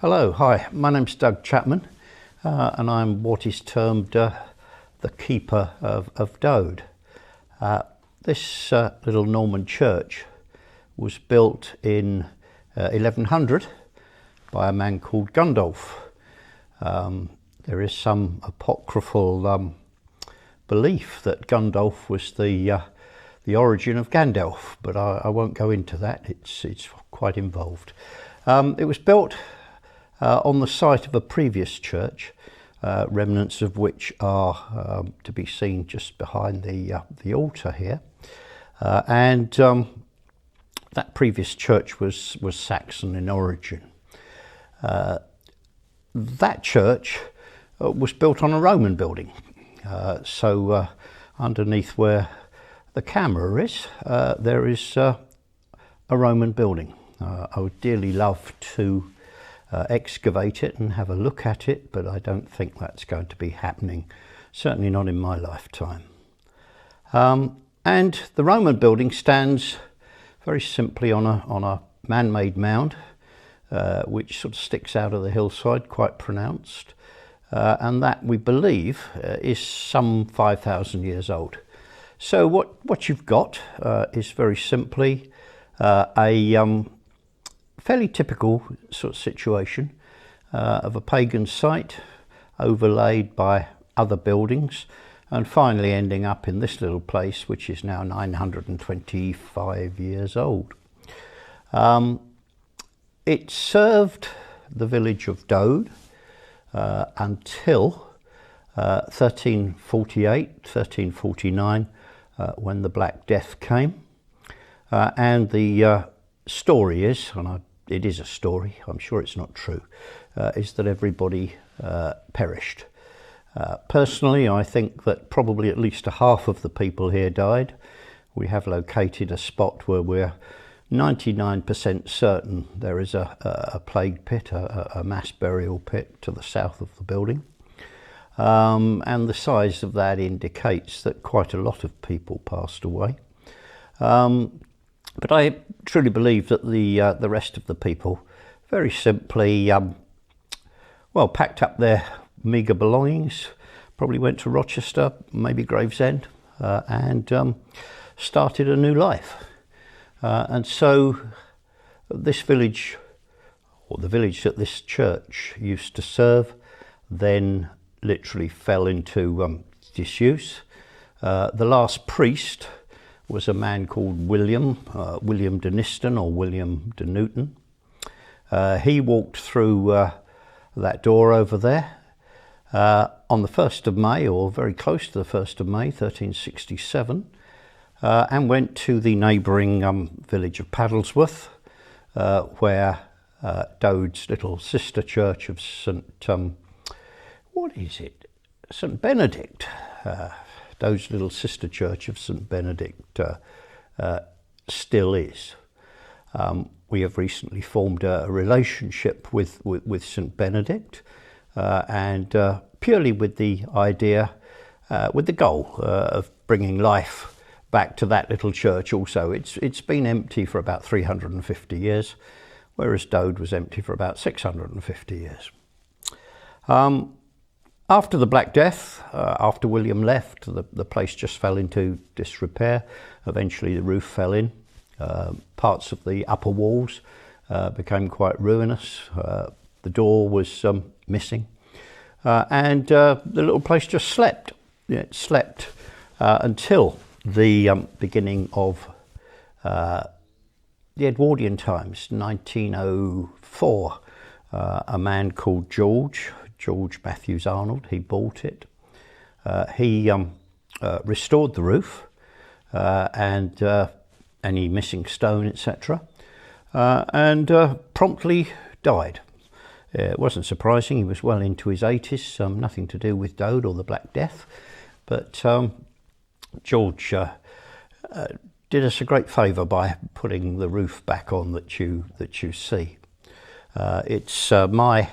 Hello, hi, my name's Doug Chapman and I'm what is termed the Keeper of Dode. This little Norman church was built in 1100 by a man called Gundulf. There is some apocryphal belief that Gundulf was the origin of Gandalf, but I won't go into that. It's quite involved. It was built on the site of a previous church, remnants of which are to be seen just behind the altar here. That previous church was Saxon in origin. That church was built on a Roman building. So underneath where the camera is, there is a Roman building. I would dearly love to excavate it and have a look at it, but I don't think that's going to be happening, certainly not in my lifetime. And the Roman building stands very simply on a man-made mound, which sort of sticks out of the hillside, quite pronounced, and that we believe is some 5,000 years old. So what you've got is very simply a fairly typical sort of situation of a pagan site overlaid by other buildings and finally ending up in this little place, which is now 925 years old. It served the village of Dode until 1348, 1349, when the Black Death came. And the story is, and it is a story, I'm sure it's not true, is that everybody perished. Personally, I think that probably at least a half of the people here died. We have located a spot where we're 99% certain there is a plague pit, a mass burial pit to the south of the building. And the size of that indicates that quite a lot of people passed away. But I truly believe that the rest of the people very simply, packed up their meagre belongings, probably went to Rochester, maybe Gravesend, and started a new life. And so this village, or the village that this church used to serve, then literally fell into disuse. The last priest was a man called William Deniston or William de Newton. He walked through that door over there on the 1st of May, or very close to the 1st of May, 1367, and went to the neighbouring village of Paddlesworth, where Dode's little sister church of St Benedict, Dode's little sister church of St Benedict still is. We have recently formed a relationship with St Benedict, and purely with the idea, with the goal of bringing life back to that little church also. It's been empty for about 350 years, whereas Dode was empty for about 650 years. After the Black Death, after William left, the place just fell into disrepair. Eventually the roof fell in. Parts of the upper walls became quite ruinous. The door was missing. And the little place just slept. It slept until the beginning of the Edwardian times, 1904. A man called George Matthews Arnold, he bought it. He restored the roof and any missing stone, etc. And promptly died. It wasn't surprising, he was well into his 80s, nothing to do with Dode or the Black Death, but George did us a great favour by putting the roof back on that you see. It's my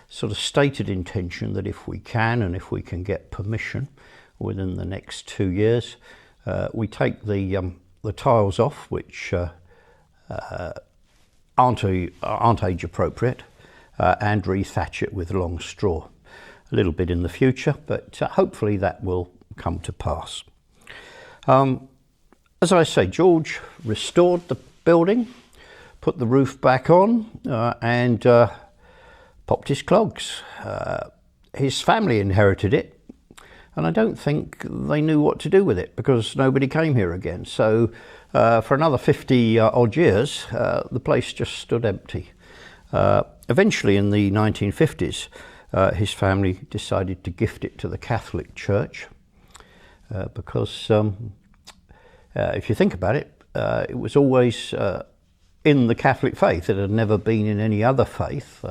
sort of stated intention that if we can, and if we can get permission within the next 2 years, we take the tiles off, which aren't age appropriate, and rethatch it with long straw. A little bit in the future, but hopefully that will come to pass. As I say, George restored the building, put the roof back on, and popped his clogs. His family inherited it, and I don't think they knew what to do with it because nobody came here again. So for another 50 odd years, the place just stood empty. Eventually in the 1950s, his family decided to gift it to the Catholic Church because if you think about it, it was always in the Catholic faith. It had never been in any other faith.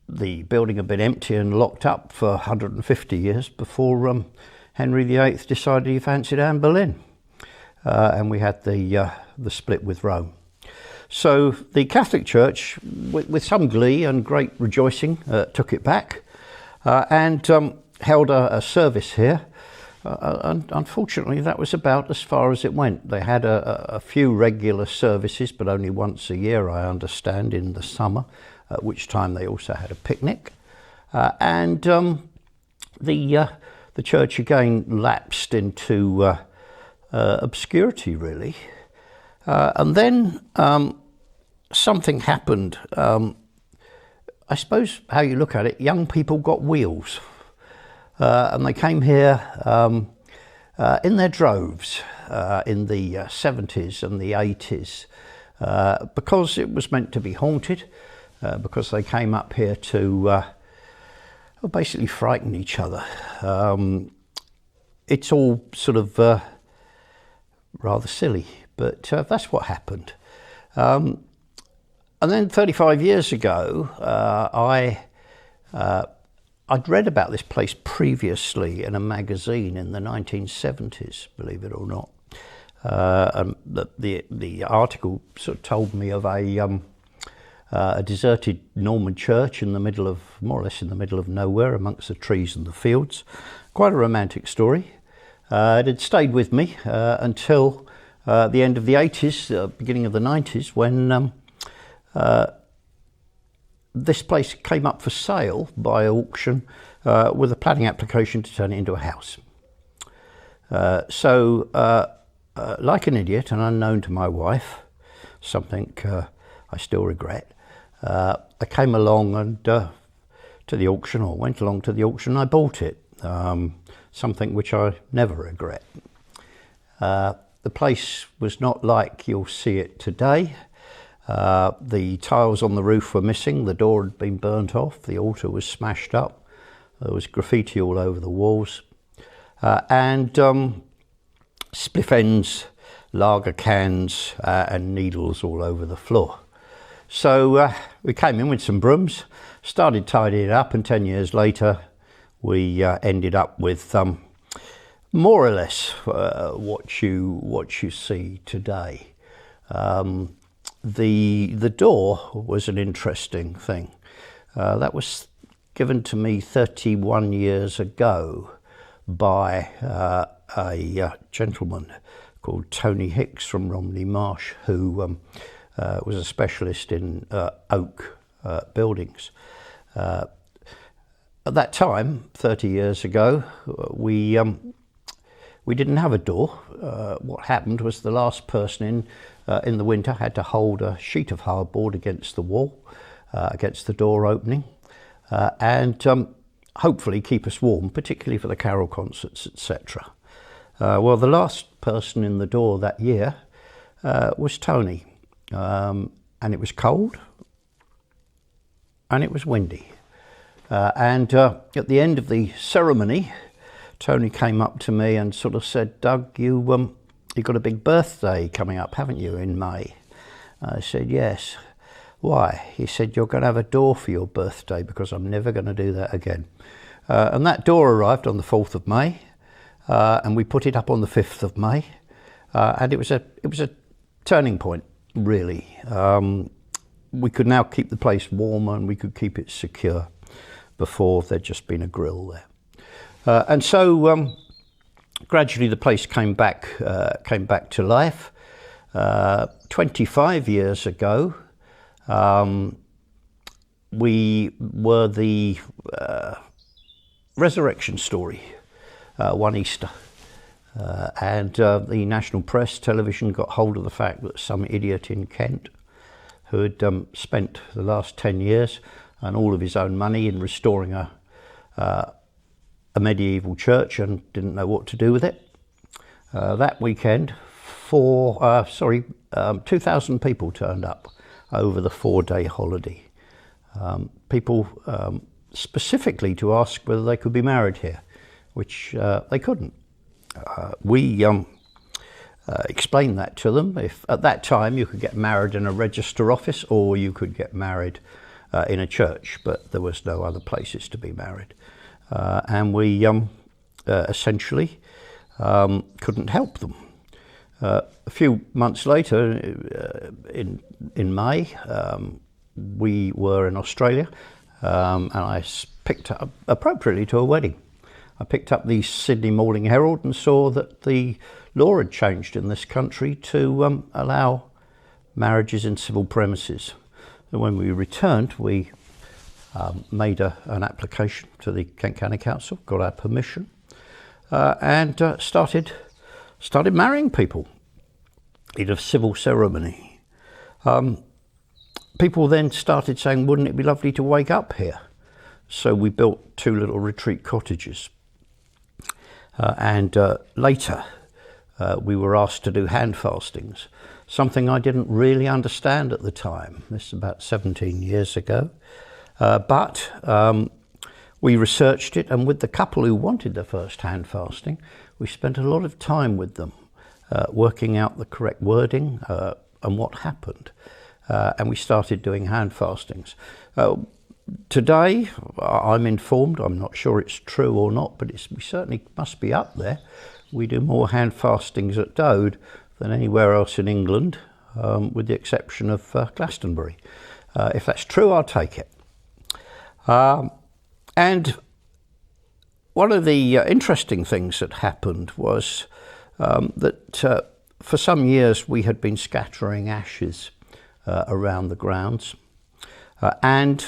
The building had been empty and locked up for 150 years before Henry VIII decided he fancied Anne Boleyn. And we had the split with Rome. So the Catholic Church, with some glee and great rejoicing, took it back and held a service here. And unfortunately, that was about as far as it went. They had a few regular services, but only once a year, I understand, in the summer, at which time they also had a picnic. And the church again lapsed into obscurity, really. And then something happened. I suppose how you look at it, young people got wheels. And they came here in their droves in the 70s and the 80s because it was meant to be haunted, because they came up here to basically frighten each other. It's all sort of rather silly, but that's what happened. And then 35 years ago, I'd read about this place previously in a magazine in the 1970s, believe it or not. And the article sort of told me of a deserted Norman church in the middle of, more or less in the middle of nowhere, amongst the trees and the fields. Quite a romantic story. It had stayed with me until the end of the 80s, beginning of the 90s, when this place came up for sale by auction with a planning application to turn it into a house. So, like an idiot and unknown to my wife, something I still regret, I came along and to the auction, or went along to the auction, and I bought it. Something which I never regret. The place was not like you'll see it today. The tiles on the roof were missing, the door had been burnt off, the altar was smashed up, there was graffiti all over the walls, and spliff ends, lager cans and needles all over the floor. So we came in with some brooms, started tidying it up, and 10 years later we ended up with more or less what you see today. The door was an interesting thing. That was given to me 31 years ago by a gentleman called Tony Hicks from Romney Marsh, who was a specialist in oak buildings. At that time, 30 years ago, we didn't have a door. What happened was the last person in the winter had to hold a sheet of hardboard against the wall, against the door opening, and hopefully keep us warm, particularly for the carol concerts, etc. Well, the last person in the door that year was Tony, and it was cold and it was windy. And at the end of the ceremony, Tony came up to me and sort of said, "Doug, you've got a big birthday coming up, haven't you, in May?" I said, "Yes." "Why?" He said, "You're going to have a door for your birthday, because I'm never going to do that again." And that door arrived on the 4th of May, and we put it up on the 5th of May, and it was a turning point, really. We could now keep the place warm and we could keep it secure. Before, there'd just been a grill there. And so gradually the place came back to life. 25 years ago, we were the resurrection story one Easter. And the national press, television, got hold of the fact that some idiot in Kent who had spent the last 10 years and all of his own money in restoring a medieval church and didn't know what to do with it. That weekend, 2,000 people turned up over the 4-day holiday. People specifically to ask whether they could be married here, which they couldn't. We explained that to them. If at that time you could get married in a register office or you could get married in a church, but there was no other places to be married. And we essentially couldn't help them. A few months later, in May, we were in Australia, and I picked up, appropriately to a wedding, I picked up the Sydney Morning Herald and saw that the law had changed in this country to allow marriages in civil premises. And when we returned, we made an application to the Kent County Council, got our permission, and started marrying people in a civil ceremony. People then started saying, wouldn't it be lovely to wake up here? So we built 2 little retreat cottages. And later we were asked to do hand fastings, something I didn't really understand at the time. This is about 17 years ago. But we researched it, and with the couple who wanted the first hand fasting, we spent a lot of time with them, working out the correct wording and what happened. And we started doing hand fastings. Today, I'm informed, I'm not sure it's true or not, but we certainly must be up there. We do more hand fastings at Dode than anywhere else in England, with the exception of Glastonbury. If that's true, I'll take it. And one of the interesting things that happened was that for some years we had been scattering ashes around the grounds, and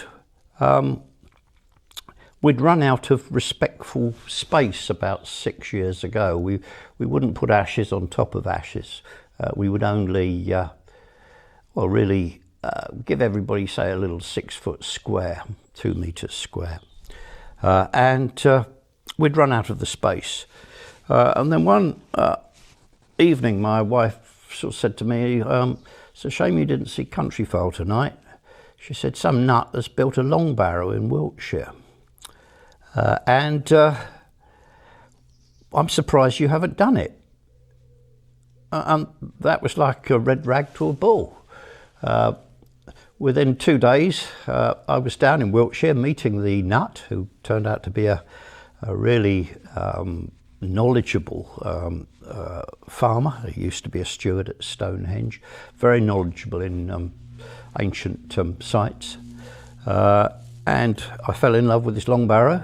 we'd run out of respectful space about 6 years ago. We wouldn't put ashes on top of ashes. We would only, really give everybody, say, a little 6-foot square, 2 metres square. And we'd run out of the space. And then one evening, my wife sort of said to me, it's a shame you didn't see Countryfile tonight. She said, some nut has built a long barrow in Wiltshire. And I'm surprised you haven't done it. And that was like a red rag to a bull. Within 2 days, I was down in Wiltshire meeting the nut, who turned out to be a really knowledgeable farmer. He used to be a steward at Stonehenge, very knowledgeable in ancient sites. And I fell in love with this long barrow,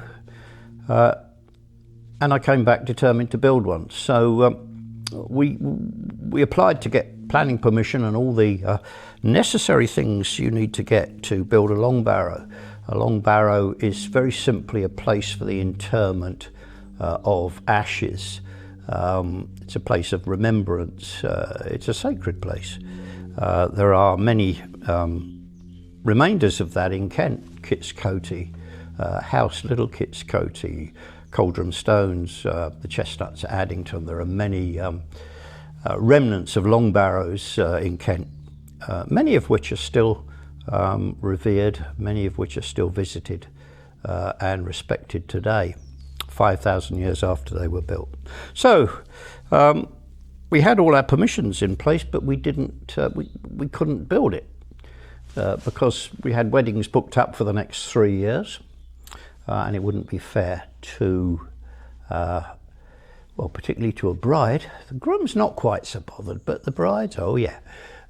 and I came back determined to build one. So we applied to get planning permission and all the necessary things you need to get to build a long barrow. A long barrow is very simply a place for the interment of ashes. It's a place of remembrance. It's a sacred place. There are many remainders of that in Kent. Kit's Coty House, Little Kit's Coty, Cauldron Stones, the Chestnuts at Addington. There are many remnants of long barrows in Kent, many of which are still revered, many of which are still visited and respected today, 5,000 years after they were built. So we had all our permissions in place, but we didn't. We couldn't build it because we had weddings booked up for the next 3 years, and it wouldn't be fair to, particularly to a bride. The groom's not quite so bothered, but the brides, oh yeah.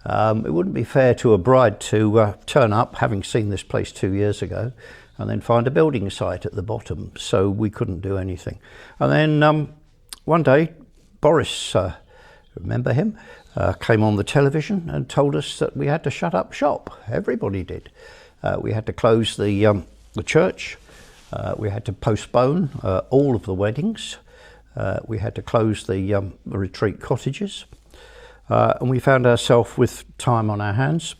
It wouldn't be fair to a bride to turn up, having seen this place 2 years ago, and then find a building site at the bottom. So we couldn't do anything. And then one day, Boris, remember him, came on the television and told us that we had to shut up shop. Everybody did. We had to close the church. We had to postpone all of the weddings. We had to close the retreat cottages. And we found ourselves with time on our hands.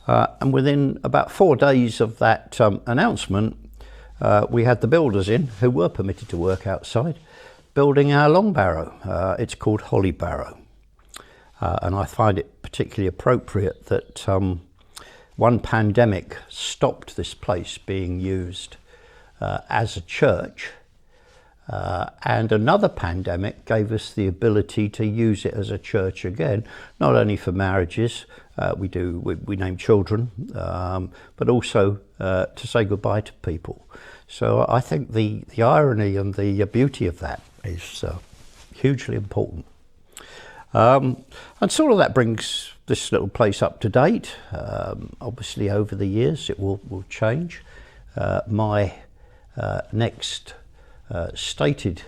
And within about 4 days of that announcement, we had the builders in, who were permitted to work outside, building our long barrow. It's called Holly Barrow. And I find it particularly appropriate that one pandemic stopped this place being used as a church, and another pandemic gave us the ability to use it as a church again, not only for marriages, we name children, but also to say goodbye to people. So I think the irony and the beauty of that is hugely important. And sort of that brings this little place up to date. Obviously over the years it will change. My next stated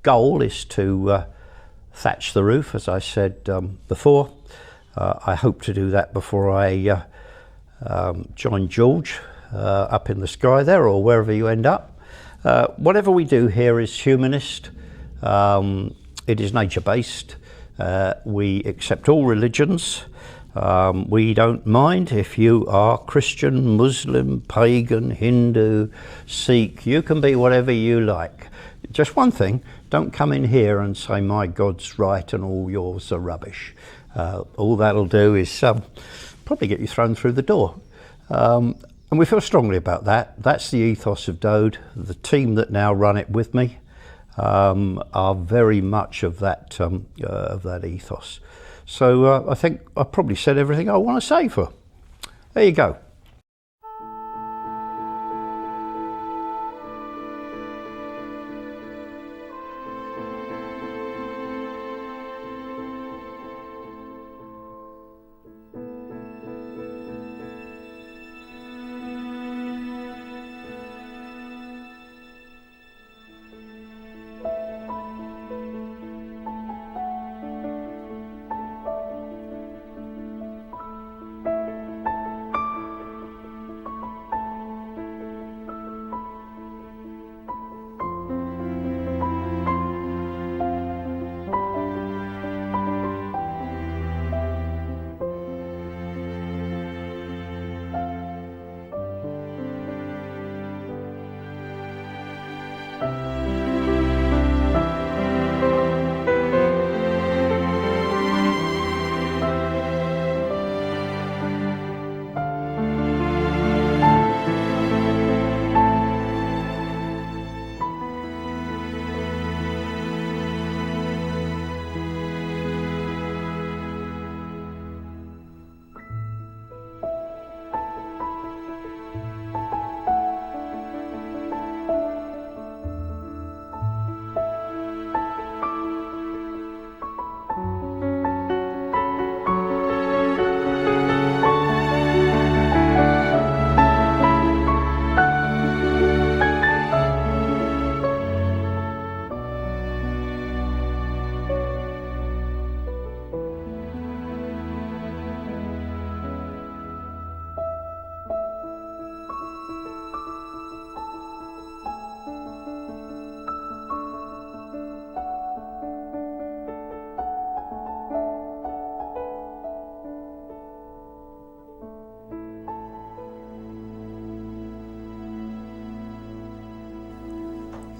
goal is to thatch the roof, as I said before. I hope to do that before I join George up in the sky there, or wherever you end up. Whatever we do here is humanist. It is nature-based. We accept all religions. We don't mind if you are Christian, Muslim, pagan, Hindu, Sikh. You can be whatever you like. Just one thing, don't come in here and say my God's right and all yours are rubbish. All that'll do is probably get you thrown through the door. And we feel strongly about that. That's the ethos of Dode. The team that now run it with me are very much of that ethos. So I think I've probably said everything I want to say for. There you go.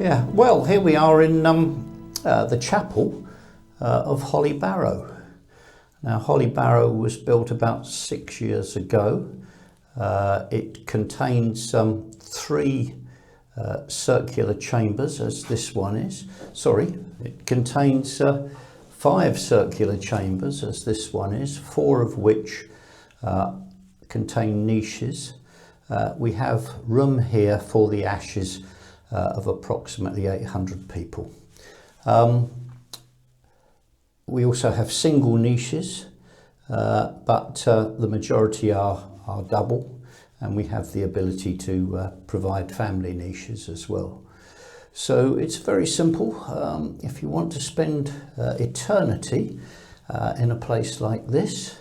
Yeah, well, here we are in the chapel of Holly Barrow. Now, Holly Barrow was built about 6 years ago. It contains 3 circular chambers, as this one is. Sorry, it contains 5 circular chambers, as this one is, 4 of which contain niches. We have room here for the ashes of approximately 800 people. We also have single niches, but the majority are double, and we have the ability to provide family niches as well. So it's very simple. If you want to spend eternity in a place like this,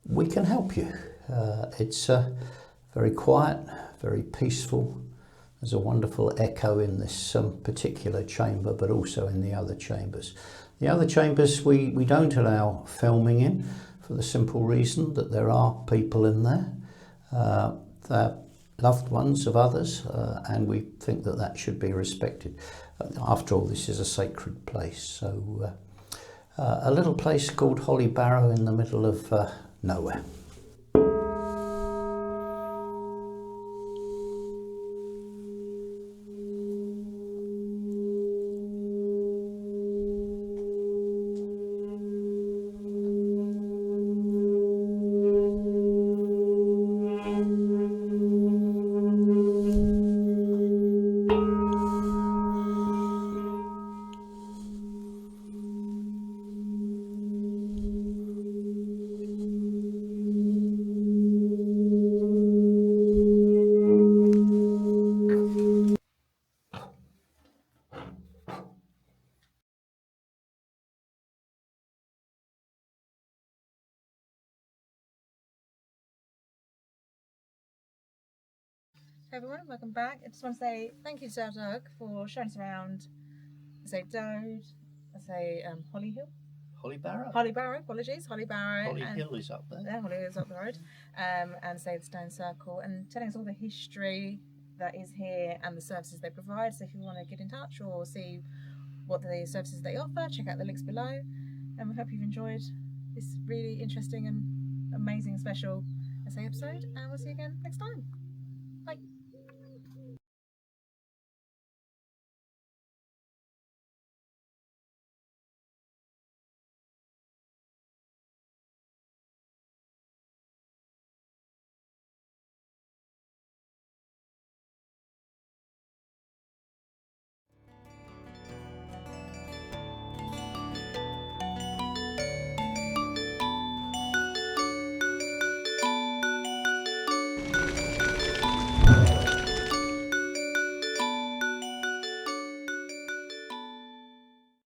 we can help you. It's very quiet, very peaceful. There's a wonderful echo in this particular chamber, but also in the other chambers. The other chambers we don't allow filming in, for the simple reason that there are people in there. They're loved ones of others, and we think that that should be respected. After all, this is a sacred place. So a little place called Holly Barrow in the middle of nowhere. Hey everyone, welcome back. I just want to say thank you to Doug for showing us around. I say Dode, I say Holly Hill. Holly Barrow. Holly Barrow, apologies. Holly Barrow. Holly Hill is up there. Yeah, Holly Hill is up the road. And say the Stone Circle, and telling us all the history that is here and the services they provide. So if you want to get in touch or see what the services they offer, check out the links below. And we hope you've enjoyed this really interesting and amazing special essay episode. And we'll see you again next time.